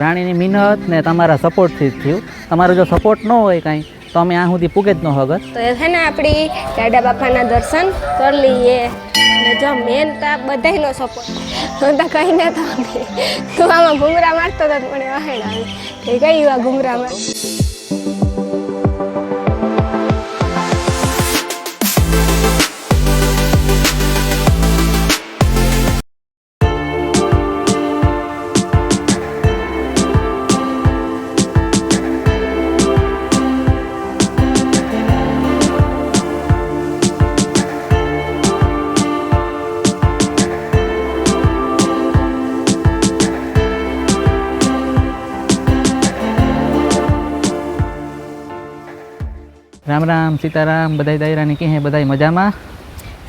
રાણીની મિનત ને તમારા સપોર્ટથી જ થયું. તમારો જો સપોર્ટ ન હોય કાંઈ તો અમે આ સુધી પૂગે જ ન હગત. તો હે ને આપણી દાદા બાપાના દર્શન કરી લઈએ અને જો મેન તો બધાયનો સપોર્ટ હું તો કહીને તો તું આમાં ઘૂમરા મારતો હતો મને વહેણ આવી કે કઈ આ ઘૂમરા માર. રામ રામ સીતારામ બધાય દાયરાની કી હે બધાય મજામાં.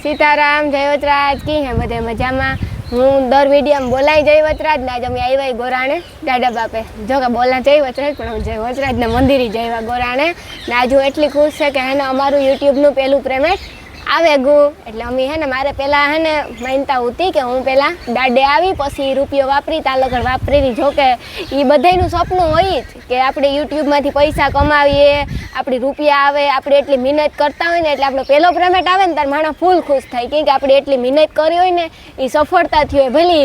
સીતારામ જયવતરાજ કી હે બધે મજામાં. હું દર વિડીયોમાં બોલાય જયવતરાજ ને આજે અમે આવ્યા ગોરાણે દાદા બાપે જો કે બોલા જયવતરાજ પણ હું જયવતરાજને મંદિરે જઈવા ગોરાણે ને આજે હું એટલી ખુશ છે કે હે ને અમારું યુટ્યુબનું પહેલું પેમેન્ટ આવે ગયું એટલે અમે હે ને મારે પહેલાં હે ને માનતા હતી કે હું પહેલાં દાડે આવી પછી રૂપિયો વાપરી તાલગઢ વાપરી. જો કે એ બધાયનું સપનું હોય જ કે આપણે યુટ્યુબમાંથી પૈસા કમાવીએ, આપણી રૂપિયા આવે, આપણે એટલી મહેનત કરતા હોય ને એટલે આપણો પહેલો પેમેન્ટ આવે ને ત્યારે માણસ ફૂલ ખુશ થાય કેમ કે આપણે એટલી મહેનત કરી હોય ને એ સફળતા થઈ હોય ભલે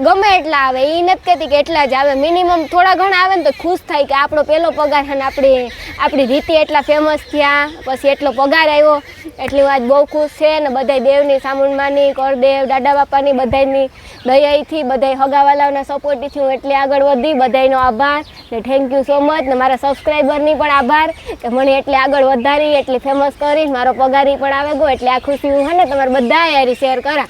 ગમે એટલા આવે એ નથી કહેતી કે એટલા જ આવે, મિનિમમ થોડા ઘણા આવે ને તો ખુશ થાય કે આપણો પહેલો પગાર છે ને આપણી રીતે એટલા ફેમસ થયા પછી એટલો પગાર આવ્યો એટલી વાત બહુ ખુશ છે. ને બધા દેવની સામુંડમાની કરદેવ દાદા બાપાની બધાની દયાથી બધા હગાવાલાઓના સપોર્ટથી હું એટલી આગળ વધી બધાનો આભાર ને થેન્ક યુ સો મચ. ને મારા સબસ્ક્રાઈબરની પણ આભાર કે મને એટલી આગળ વધારી એટલી ફેમસ કરી મારો પગારી પણ આવે ગયો એટલે આ ખુશી હું હે ને તમારે બધા યારી શેર કરા.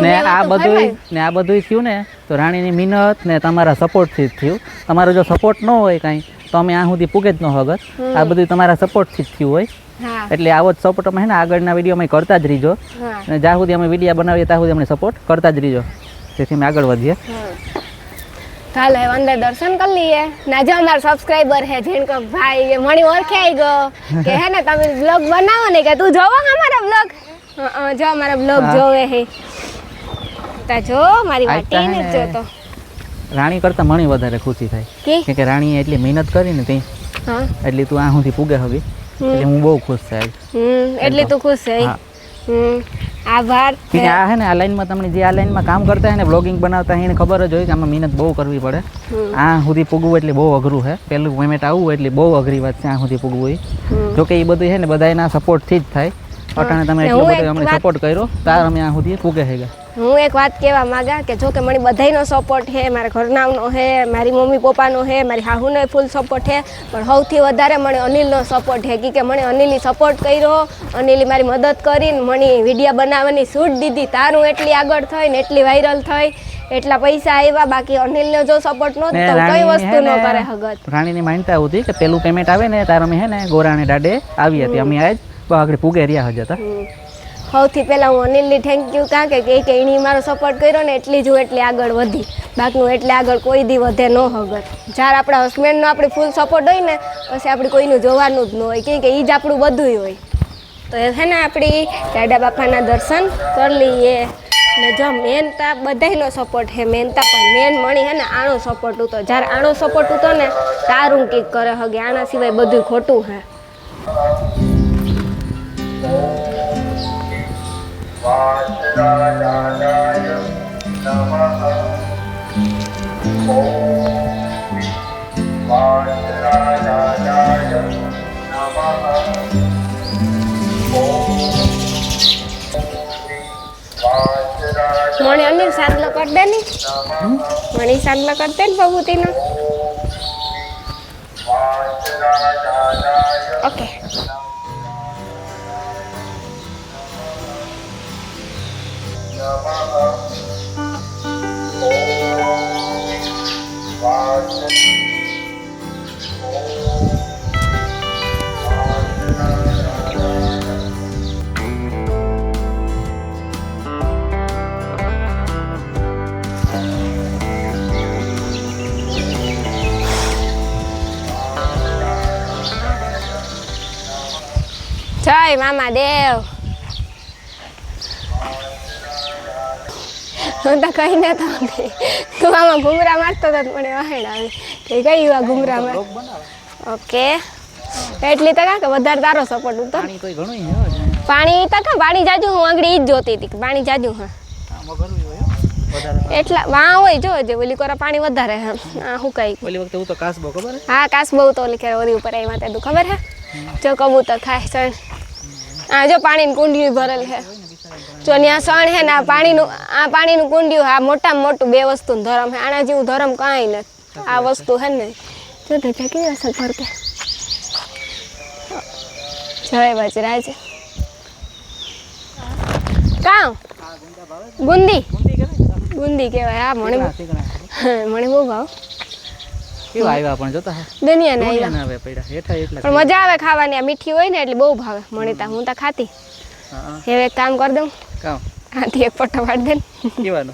ને આ બધું થયું ને તો રાણીની મિનત ને તમારા સપોર્ટથી જ થયું. તમારો જો સપોર્ટ ન હોય કાંઈ તો અમે આ સુધી પૂગે જ ન હગત. આ બધું તમારા સપોર્ટથી જ થયું હોય એટલે આવો જ સપોર્ટ અમે હે ને આગળના વિડીયોમાં કરતા જ રહીજો અને જ્યાં સુધી અમે વિડીયો બનાવીએ ત્યાં સુધી અમને સપોર્ટ કરતા જ રહીજો જેથી અમે આગળ વધીએ. ચાલો અંદર દર્શન કરી લઈએ. ના જો અમારા સબસ્ક્રાઈબર હે જેનકો ભાઈ મણી ઓળખાઈ ગયો કે હે ને તમે બ્લોગ બનાવો ને કે તું જોવો અમારા બ્લોગ. જો અમારા બ્લોગ જોવે હે તા જો મારી વાટી ને જોતો. રાણી કરતા મણી વધારે ખુશી થાય કે રાણીએ એટલી મહેનત કરી ને તે એટલે તું આ સુધી પૂગે હવે એટલે હું બહુ ખુશ થાય. એટલે તું ખુશ છે. આભાર. આ હે ને આ લાઈનમાં તમને જે આ લાઈનમાં કામ કરતા હોય ને બ્લોગિંગ બનાવતા હોય એને ખબર જ હોય કે આમાં મહેનત બહુ કરવી પડે. આ સુધી પૂગવું એટલે બહુ અઘરું છે. પહેલું પેમેન્ટ આવવું એટલે બહુ અઘરી વાત છે આ સુધી પૂગવું એ. જોકે એ બધું છે ને બધા એના સપોર્ટથી જ થાય. અટાણે તમે એટલો બધો અમને સપોર્ટ કર્યો તાર અમે આ સુધી પૂગે છે. હું એક વાત કહેવા માંગા કે જો કે મને બધાયનો સપોર્ટ છે, મારા ઘરનાનો છે, મારી મમ્મી પપ્પાનો છે, મારી હાહુનો ફૂલ સપોર્ટ છે પણ સૌથી વધારે મને અનિલનો સપોર્ટ છે કે મને અનિલે સપોર્ટ કર્યો, અનિલે મારી મદદ કરીને મને વિડીયો બનાવવાની છૂટ દીધી તારું એટલી આગળ થઈ ને એટલી વાયરલ થઈ એટલા પૈસા આવ્યા. બાકી અનિલનો જો સપોર્ટ નહોતો તો કઈ વસ્તુ ન કરે હગત. રાણીની માનતા હતી કે પેલું પેમેન્ટ આવે ને તાર અમે હે ને ગોરાણે દાડે આવી હતી અમે આજ આગળ પૂગે રહ્યા હતા. સૌથી પહેલાં હું અનિલની થેન્ક યુ કાં કે એણે મારો સપોર્ટ કર્યો ને એટલી જ હું એટલી આગળ વધી. બાકીનું એટલે આગળ કોઈ દી વધે ન હગત. જ્યારે આપણા હસબન્ડનો આપણે ફૂલ સપોર્ટ હોય ને પછી આપણે કોઈનું જોવાનું જ ન હોય કેમ કે એ જ આપણું બધું હોય. તો એ છે ને આપણી દાદા બાપાના દર્શન કરી લઈએ ને જો મેન તો બધાયનો સપોર્ટ છે મેનતા પણ મેન મણી છે ને આનો સપોર્ટ હતો. જ્યારે આનો સપોર્ટ હતો ને તારું કંઈક કરે હગે આના સિવાય બધું ખોટું છે. મણી અનિલ સાદલો કર દે ને મણી સાદલો કર દે ને બબુતીનો. ઓકે જય મામા દેવ. હું તો કહીને તો તું આમાં ઘૂમરા મારતો હતો મને વહેણ આવી એ કઈ યુવા ગુમરામાં બ્લોગ બનાવે ઓકે એટલી તો કાં કે વધારે તારો સપોર્ટ ઉતર પાણી કોઈ ઘણું હે હો પાણી તો કાં પાણી જાજુ હું આગળ ઈ જ જોતી હતી કે પાણી જાજુ હા આમાં ઘણું હોય હો. વધારે એટલા વાં હોય જો જે ઓલી કોરા પાણી વધારે હે આ હું કઈ ઓલી વખતે હું તો કાસબો ખબર હે હા કાસ બહુ તો ઓલી ખેર ઓરી ઉપર આવી માતે તું ખબર હે જો કબૂતર ખાય સણ આ જો પાણીની કુંડિયું ભરેલ હે જો ત્યાં સણ હે ને આ પાણીનું કુંડિયું આ મોટામાં મોટું બે વસ્તુનું ધરમ હે આના જેવું ધરમ કાંઈ નથી આ વસ્તુ હે ને જો તો કેવી અસર ફર કે જય વજરાજ કાં બુંદી બુંદી કહેવાય હા મને મને બહુ ભાવ કેવા આવ્યા પણ જોતા હા દુનિયાના આવ્યા ના આવે પૈડા હેઠા એટલા પણ મજા આવે ખાવાની આ મીઠી હોય ને એટલે બહુ ભાવે મણીતા હું તો ખાતી હા હવે એક કામ કરી દઉં કામ આથી એક ફોટો પાડી દે કેવાનો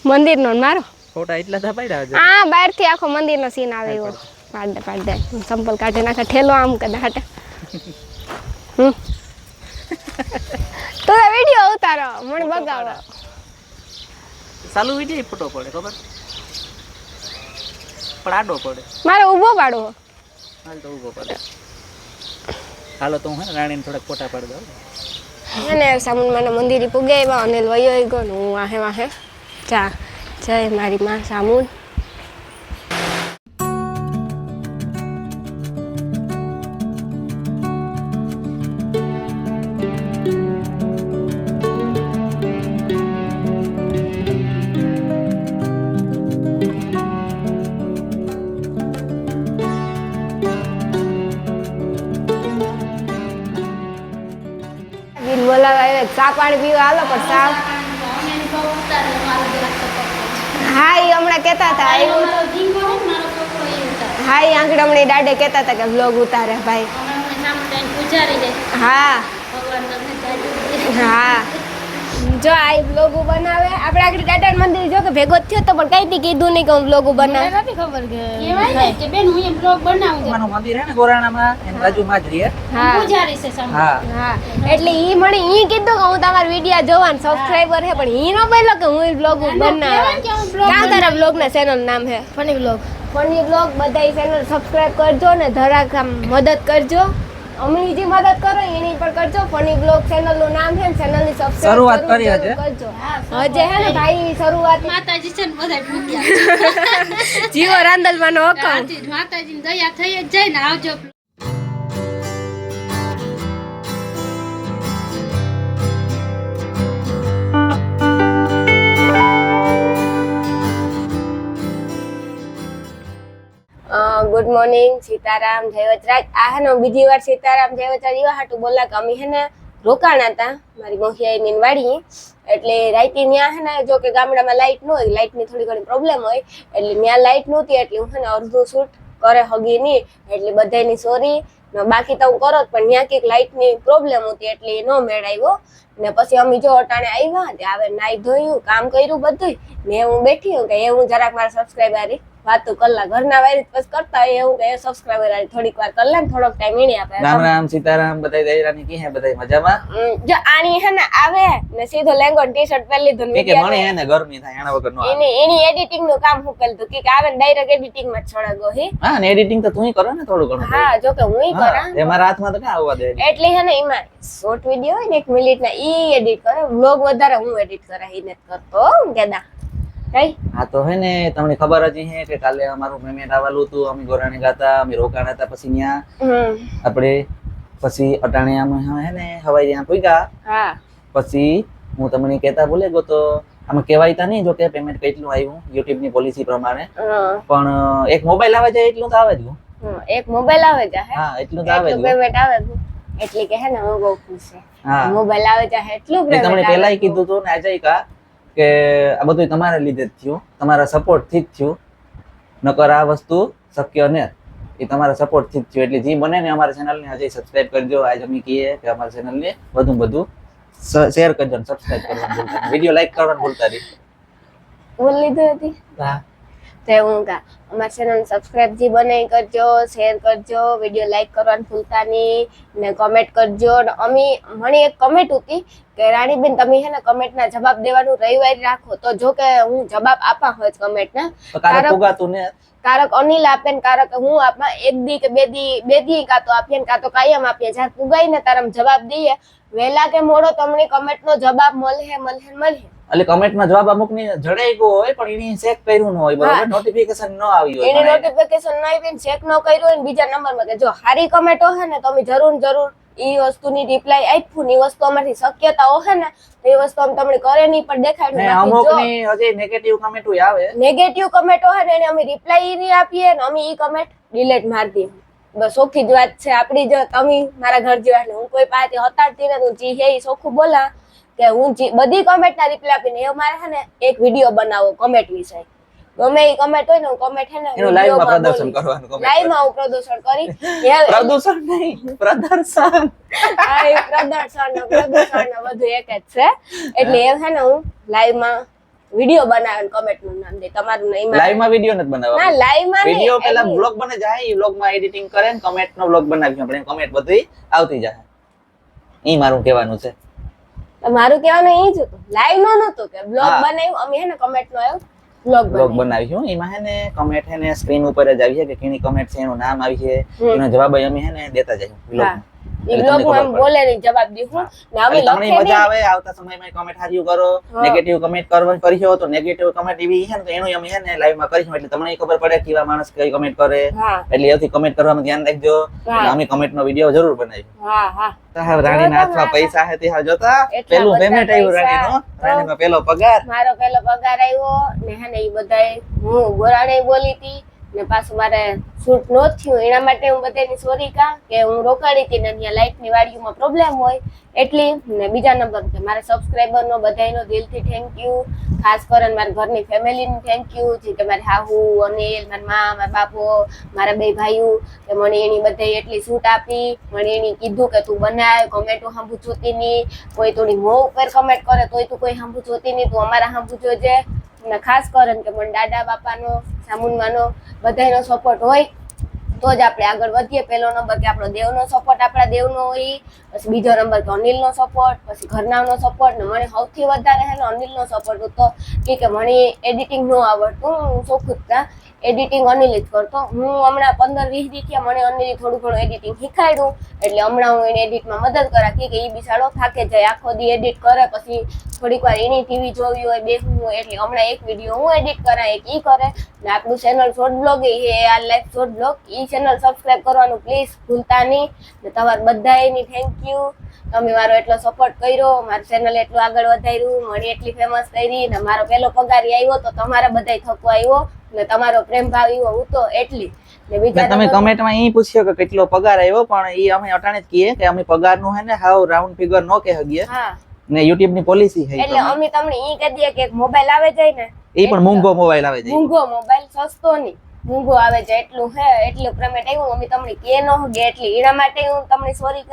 મંદિરનો ને મારો ફોટા એટલા થા પાડ્યા છે હા બહારથી આખો મંદિરનો સીન આવે એવો પાડ દે સંપલ કાઢી નાખે ઠેલો આમ કદા હાટે તો વિડીયો ઉતારો મને બગાવો ચાલુ વિડીયો ફોટો પડે ખબર પણ આડો પડે મારે ઊભો પાડવો હાલ તો ઊભો પડે હાલો તો હું હે ને રાણીને થોડાક ફોટા પાડી દઉં અને સામુન મંદિરે પૂગે આવ્યા અનિલ વયો ગયો ને હું વાહે વાહે જા જય મારી માં સામુન બોલાવા આવે ચા પાણી પીવા હાલો પણ ચા હા એ હમણાં કહેતા હતા હા એ આંગળમણી દાડે કહેતા હતા કે બ્લોગ ઉતારે ભાઈ હા હા જો આ બ્લોગ બનાવે આપણે આગળ દાદા મંદિર જો કે ભેગો થયો તો પણ કઈ કીધું નહીં કે હું બ્લોગ બનાવે નથી ખબર કે બેન હું એમ બ્લોગ બનાવું માનું મંદિર હે ને ગોરાણામાં એની બાજુમાં જ રહે હા પૂજારી છે સામે હા હા એટલે ઈ મને ઈ કીધું કે હું તમારા વિડિયો જોવાનું સબસ્ક્રાઇબર હે પણ ઈ નો બોલ્યો કે હું બ્લોગ બનાવું ક્યાં તારા બ્લોગ ના ચેનલ નામ હે ફની બ્લોગ બધાય ચેનલ સબસ્ક્રાઇબ કરજો ને ધરાક આમ મદદ કરજો અમની જે મદદ કરો એની પર કરજો ફની બ્લોગ ચેનલ નું નામ છે ચેનલ ની સબસ્ક્રાઇબ શરૂઆત કરી હજે કરજો હજે હે ને ભાઈ શરૂઆત માતાજી છે ને બધા પૂજ્યા જીવો રાંદલમાં નો હકમ માતાજી ની દયા થઈ જ જાય ને આવજો ગુડ મોર્નિંગ સીતારામ જય વચરાજ આ હે ને બીજી વાર સીતારામ જય વચરાજ એવા હાટું બોલા કે અમે હે ને રોકાણા હતા મારી મોહિયાઈ ની વાડી એટલે રાઈતી ન્યા હે ને જો કે ગામડામાં લાઈટ ન હોય લાઈટની થોડી ઘણી પ્રોબ્લેમ હોય એટલે ન્યા લાઈટ નહોતી એટલે હું હે ને અડધું શૂટ કરે હગી નહીં એટલે બધાની સોરી બાકી તો હું કરો જ પણ ન્યા કંઈક લાઈટની પ્રોબ્લેમ હતી એટલે ન મેળ આવ્યો ને પછી અમે જો અટાણે આવ્યા આવે નાઈ ધોયું કામ કર્યું બધું ને હું બેઠી હું કે હું જરાક મારા સબસ્ક્રાઈબર વાતો કલાક ઘરના વાયરી પછી કરતા હોય એવું કે સબસ્ક્રાઇબર આલી થોડીક વાર કર લે ને થોડોક ટાઈમ એની આપે રામ રામ સીતારામ બધાય દૈરાની કી હે બધાય મજામાં જો આની હે ને આવે ને સીધો લેંગો ટી-શર્ટ પહેરી લીધું ને કે મને હે ને ગરમી થાય આના વગર નો આવે એની એડિટિંગ નું કામ હું કરતું કે આવે ને ડાયરેક્ટ એડિટિંગ માં છોડા ગો હી હા ને એડિટિંગ તો તુંય કરો ને થોડું ઘણું હા જો કે હુંય કરા એ મારા હાથમાં તો ક્યાં આવવા દે એટલે હે ને એમાં શોર્ટ વિડિયો હોય ને 1 મિનિટ ના ઈ એડિટ કરે વ્લોગ વધારે હું એડિટ કરા ઈ નથી કરતો કેદા હા તો હે ને તમને ખબર જ હે કે કાલે અમારું પેમેન્ટ આવેલું હતું અમે ગોરાણી ગાતા અમે રોકાણા હતા પછી ન્યા આપણે પછી અટાણે અમે હે ને હવાઈ ત્યાં પૂગ્યા હા પછી હું તમને કહેતા ભૂલે ગયો તો આમાં કહેવાય તા નહીં જો કે પેમેન્ટ કેટલું આવ્યું YouTube ની પોલિસી પ્રમાણે પણ એક મોબાઈલ આવે છે એટલું તો આવે જ એક મોબાઈલ આવે છે હા એટલું તો આવે જ પેમેન્ટ આવે એટલે કે હે ને હું બહુ ખુશ છે હા મોબાઈલ આવે છે એટલું મેં તમને પહેલાય કીધું હતું ને આજે કા કે આ બધું તમારા લીધે જ થયું તમારા સપોર્ટ થી જ થયું નકર આ વસ્તુ શક્ય ને એ તમારા સપોર્ટ થી જ થયું એટલે જે બને ને અમારા ચેનલ ને હજી સબસ્ક્રાઇબ કરજો આજ અમે કહીએ કે અમારા ચેનલ ને બધું શેર કરજો ને સબસ્ક્રાઇબ કરવાનું ભૂલતા નહીં વિડિયો લાઈક કરવાનું ભૂલતા નહીં બોલ લીધું હતી હા તે હું કા અમારી ચેનલ સબસ્ક્રાઇબ જી બને કરજો, શેર કરજો, વિડીયો લાઈક કરવાનું ભૂલતા નહીં ને કમેન્ટ કરજો. મને એક કમેન્ટ હતી કે રાણીબેન તમે છે ને કમેન્ટના જવાબ દેવાનું રવિવારે રાખો, તો જો કે હું જવાબ આપા હોય કમેન્ટના. કારક અનિલ આપે ને કારક હું આપા, એક દી કે બે દી કાં તો આપીએ ને કાં તો કાયમ આપીએ. જ્યારે પુગાઈ ને તારમ જવાબ દઈએ, વહેલા કે મોડો તમને કમેન્ટનો જવાબ મળે. એટલે કમેન્ટમાં જવાબ અમુક ની જડાઈ ગયો હોય પણ એની ચેક કર્યું ન હોય, બરાબર, નોટિફિકેશન ન આવી હોય, એની નોટિફિકેશન ન આવી ને ચેક ન કર્યું હોય ને બીજા નંબરમાં કે જો હારી કમેન્ટ હોય ને તો અમે જરૂર ઈ વસ્તુની રિપ્લાય આપ્યું ને ઈ વસ્તુ અમારી શક્યતા હોય ને તો એ વસ્તુ અમે તમને કરે નહીં પણ દેખાડ્યું. અમુક ની હજી નેગેટિવ કમેન્ટ આવે, નેગેટિવ કમેન્ટ હોય ને એને અમે રિપ્લાય નહીં આપીએ ને અમે ઈ કમેન્ટ ડિલીટ મારી દઈએ. બસ સોખી જ વાત છે આપડી. જો તમે મારા ઘર જેવા એટલે હું કોઈ પાસે હતાડતી ને તું જી હે ઈ સોખું બોલા કે હું બધી કમેન્ટ ના રિપ્લાય આપીને એ મારે છે ને એક વિડીયો બનાવો કમેન્ટ વિશે. ગમે એ કમેન્ટ હોય ને હું કમેન્ટ છે ને લાઈવ માં પ્રદર્શન કરવાનું, લાઈવ માં હું પ્રદર્શન કરી પ્રદર્શન નહીં પ્રદર્શન બધું એક જ છે. એટલે એ છે ને હું લાઈવ માં વિડીયો બનાવે કમેન્ટ નું નામ દે તમારું નહીં. લાઈવ માં વિડીયો નથી બનાવવાનો, ના લાઈવ માં વિડીયો પહેલા બ્લોગ બને જાય, ઈ બ્લોગ માં એડિટિંગ કરે ને કમેન્ટ નો બ્લોગ બનાવી આપણે કમેન્ટ બધી આવતી જાય. ઈ મારું કહેવાનું છે. મારું કહેવાનું એ જ હતું, લાઈવ નો નતું કે બ્લોગ બનાવ્યું અમે હે ને કમેન્ટ નો આવ્યો બ્લોગ બનાવ્યું. એમાં હે ને કમેન્ટ હે ને સ્ક્રીન ઉપર જ આવી છે કે કેની કમેન્ટ છે, એનું નામ આવી છે, એનો જવાબ અમે હે ને દેતા જઈએ બ્લોગમાં. ઈ બ્લોગમાં બોલે ની જવાબ દીધું ને અમે તમને મજા આવે આવતા સમયમાં કમેન્ટ હાર્યું કરો, નેગેટિવ કમેન્ટ કરીશો તો નેગેટિવ કમેન્ટ એવી છે ને તો એનું અમે હે ને લાઈવ માં કરીશું એટલે તમને ખબર પડે કેવા માણસ કઈ કમેન્ટ કરે. એટલે એથી કમેન્ટ કરવામાં ધ્યાન રાખજો. અમે કમેન્ટ નો વિડીયો જરૂર બનાવીશું. રાણીના હાથમાં પૈસા હે તે જોતા પેલું પેમેન્ટ આવ્યું રાણીનો, રાણીનો પેલો પગાર, મારો પેલો પગાર આવ્યો ને હે ને ઈ બધાય હું ગોરાણે બોલી હતી ને પાછું મારે શૂટ નો થયું એના માટે હું બધાની સોરી કે હું રોકાડી હતી ને અહીંયા લાઈટ ની વાડીમાં પ્રોબ્લેમ હોય એટલી. ને બીજા નંબર કે મારા સબસ્ક્રાઇબર નો બધાયનો દિલથી થેન્ક યુ, ખાસ કરીને મારા ઘરની ફેમિલી ને થેન્ક યુ જે કે મારા હાહુ, અનિલ, મારા મા, મારા બાપો, મારા બે ભાઈઓ કે મને એની બધાય એટલી છૂટ આપી. મને એની કીધું કે તું બનાય, કમેન્ટો સાંભુ જોતી નહીં, કોઈ થોડી મોં ઉપર કમેન્ટ કરે તોય તું કોઈ સાંભુ જોતી નહીં, તું અમારા સાંભુ જોજે. ને ખાસ કરીને કે મને દાદા બાપાનો, સામુનમાનો બધાનો સપોર્ટ હોય તો જ આપણે આગળ વધીએ. પહેલો નંબર કે આપણો દેવનો સપોર્ટ આપણા દેવનો હોય, પછી બીજો નંબર તો અનિલનો સપોર્ટ, પછી ઘરનાનો સપોર્ટ. ને મને સૌથી વધારે હે ને અનિલનો સપોર્ટ હતો કે મને એડિટિંગ ન આવડતું, હું ચોખ્ખું જ એડિટિંગ અનિલ જ કરતો. હું હમણાં 15-20 દી થયા મને અનિલ થોડું ઘણું એડિટિંગ શીખાડ્યું એટલે હમણાં હું એને એડિટમાં મદદ કરા કે ઈ બિચારો થાકે જાય, આખો દી એડિટ કરે, પછી થોડીક વાર એની ટીવી જોવી હોય બેસવું હોય એટલે હમણાં એક વિડીયો હું એડિટ કરા, એક ઈ કરે. ને આપણું ચેનલ શોર્ટ બ્લોગ એ આ લાઈફ શોર્ટ બ્લોગ, ઈ ચેનલ સબસ્ક્રાઇબ કરવાનું પ્લીઝ ભૂલતા નહીં. ને તમારે બધાયની થેન્ક યુ, તમે મારો એટલો સપોર્ટ કર્યો, મારું ચેનલ એટલું આગળ વધાર્યું, મને એટલી ફેમસ કરી ને મારો પહેલો પગાર આવ્યો તો તમારા બધાય થકો આવ્યો ને તમારો પ્રેમ ભાવ આવ્યો હું તો એટલી. ને બીજા તમે કમેન્ટમાં ઈ પૂછ્યો કે કેટલો પગાર આવ્યો પણ ઈ અમે અટાણે જ કહીએ કે અમે પગારનું હે ને હાવ રાઉન્ડ ફિગર નો કે હગીએ. ને YouTube ની પોલિસી છે એટલે અમે તમને ઈ કહી દઈએ કે એક મોબાઈલ આવે જાય ને ઈ પણ મોંઘો મોબાઈલ આવે જાય, મોંઘો મોબાઈલ સસ્તો નહીં મોંઘો આવે છે એટલું હે એટલું પેમેન્ટ આવ્યું અમે તમને કે ન હગે એટલી. એના માટે હું તમને સોરી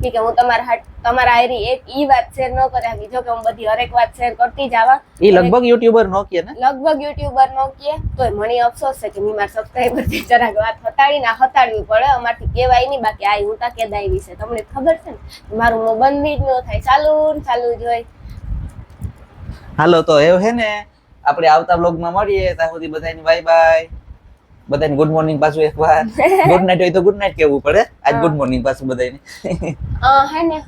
કે હું તમારા હારી એક ઈ વાત શેર ન કરે હકી. જો કે હું બધી હરેક વાત શેર કરતી જ આવા. ઈ લગભગ યુટ્યુબર નો કે ને લગભગ યુટ્યુબર નો કે તોય મને અફસોસ છે કે મેં મારા સબસ્ક્રાઇબર થી જરાક વાત હટાડવી પડે. અમારથી કહેવાય નહીં, બાકી આ હું તા કેદાઈ વિશે તમને ખબર છે ને મારું મો બંધ જ ન થાય, ચાલુ જ હોય. હાલો તો એવું હે ને આપણે આવતા બ્લોગમાં મળીએ. ત્યાં સુધી બધાની બાય બાય. બધાને ગુડ મોર્નિંગ પાછું એકવાર. ગુડ નાઈટ હોય તો ગુડ નાઈટ કહેવું પડે. આજ ગુડ મોર્નિંગ પાછું બધાને. હે ને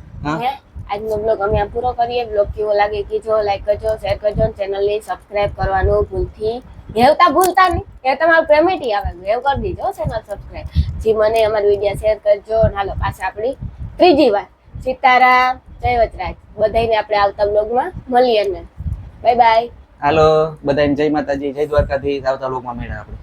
આજનો બ્લોગ અમે પૂરો કરીએ. બ્લોગ કેવો લાગે કીજો, લાઈક કરજો, શેર કરજો, ચેનલને સબસ્ક્રાઇબ કરવાનું ભૂલતા નહીં. એ તમારું પેમેન્ટ આવે એવું કરી દીજો ચેનલ સબસ્ક્રાઇબ. જી મને અમારો વિડીયો શેર કરજો. હાલો પાછા આપણી ત્રીજી વાર સીતારામ જય વચરાજ. બધાને આપણે આવતા બ્લોગમાં મળીએ ને બાય બાય. હાલો બધાને જય માતાજી, જય દ્વારકાધીશ. આવતા બ્લોગમાં મળીએ આપણે.